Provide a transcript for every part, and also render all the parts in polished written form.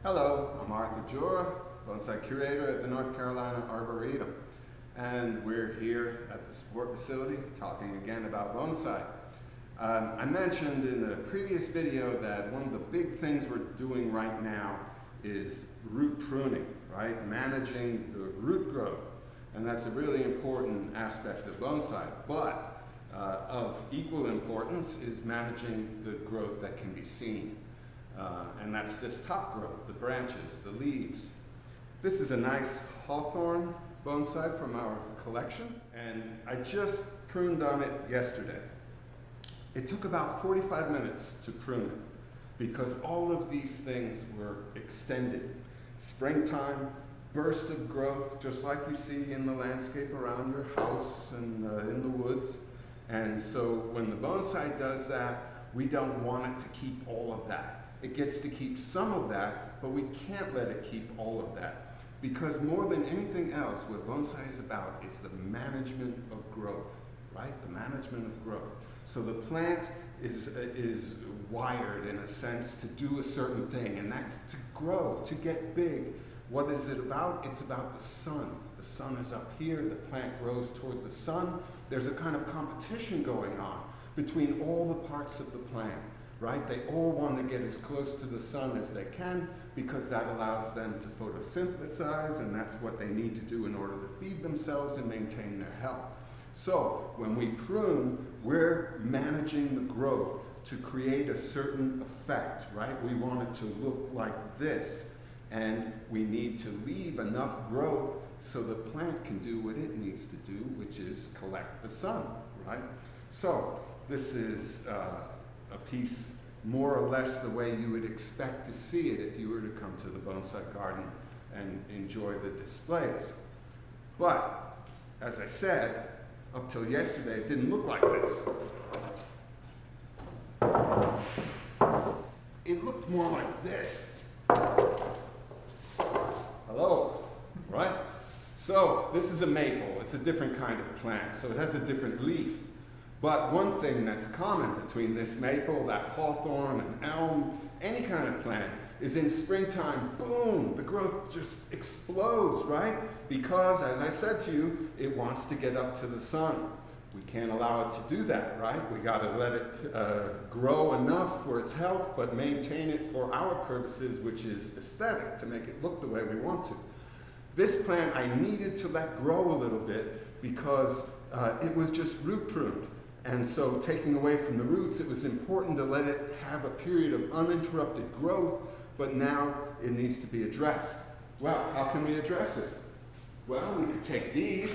Hello, I'm Arthur Joura, bonsai curator at the North Carolina Arboretum. And we're here at the sport facility talking again about bonsai. I mentioned in the previous video that one of the big things we're doing right now is root pruning, right? Managing the root growth. And that's a really important aspect of bonsai. But of equal importance is managing the growth that can be seen. And that's this top growth, the branches, the leaves. This is a nice hawthorn bonsai from our collection, and I just pruned on it yesterday. It took about 45 minutes to prune it because all of these things were extended. Springtime, burst of growth, just like you see in the landscape around your house and in the woods. And so when the bonsai does that, we don't want it to keep all of that. It gets to keep some of that, but we can't let it keep all of that. Because more than anything else, what bonsai is about is the management of growth, right? The management of growth. So the plant is wired, in a sense, to do a certain thing, and that's to grow, to get big. What is it about? It's about the sun. The sun is up here, the plant grows toward the sun. There's a kind of competition going on between all the parts of the plant. Right? They all want to get as close to the sun as they can because that allows them to photosynthesize, and that's what they need to do in order to feed themselves and maintain their health. So when we prune, we're managing the growth to create a certain effect, right? We want it to look like this, and we need to leave enough growth so the plant can do what it needs to do, which is collect the sun, right? So this is a piece more or less the way you would expect to see it if you were to come to the bonsai garden and enjoy the displays. But, as I said, up till yesterday it didn't look like this. It looked more like this. Hello, right? So, this is a maple. It's a different kind of plant, so it has a different leaf. But one thing that's common between this maple, that hawthorn, and elm, any kind of plant, is in springtime, boom, the growth just explodes, right? Because, as I said to you, it wants to get up to the sun. We can't allow it to do that, right? We gotta let it grow enough for its health, but maintain it for our purposes, which is aesthetic, to make it look the way we want to. This plant I needed to let grow a little bit because it was just root pruned. And so taking away from the roots, it was important to let it have a period of uninterrupted growth, but now it needs to be addressed. Well, how can we address it? Well, we could take these,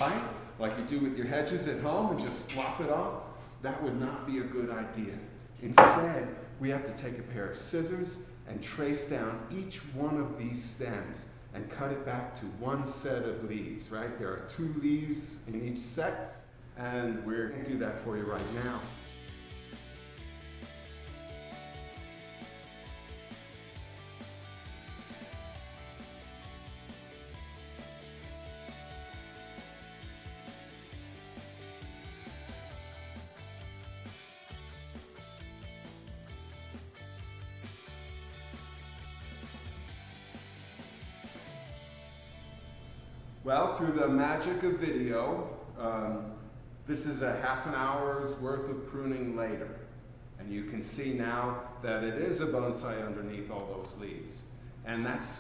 right? Like you do with your hedges at home and just lop it off. That would not be a good idea. Instead, we have to take a pair of scissors and trace down each one of these stems and cut it back to one set of leaves, right? There are 2 leaves in each set. And we're going to do that for you right now. Well, through the magic of video, this is a half an hour's worth of pruning later. And you can see now that it is a bonsai underneath all those leaves. And that's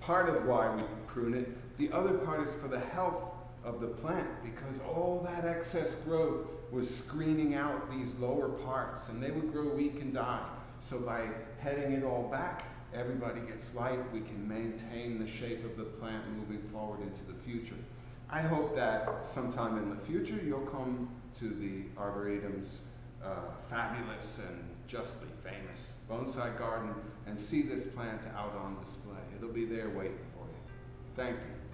part of why we prune it. The other part is for the health of the plant, because all that excess growth was screening out these lower parts, and they would grow weak and die. So by heading it all back, everybody gets light. We can maintain the shape of the plant moving forward into the future. I hope that sometime in the future you'll come to the Arboretum's fabulous and justly famous bonsai garden and see this plant out on display. It'll be there waiting for you. Thank you.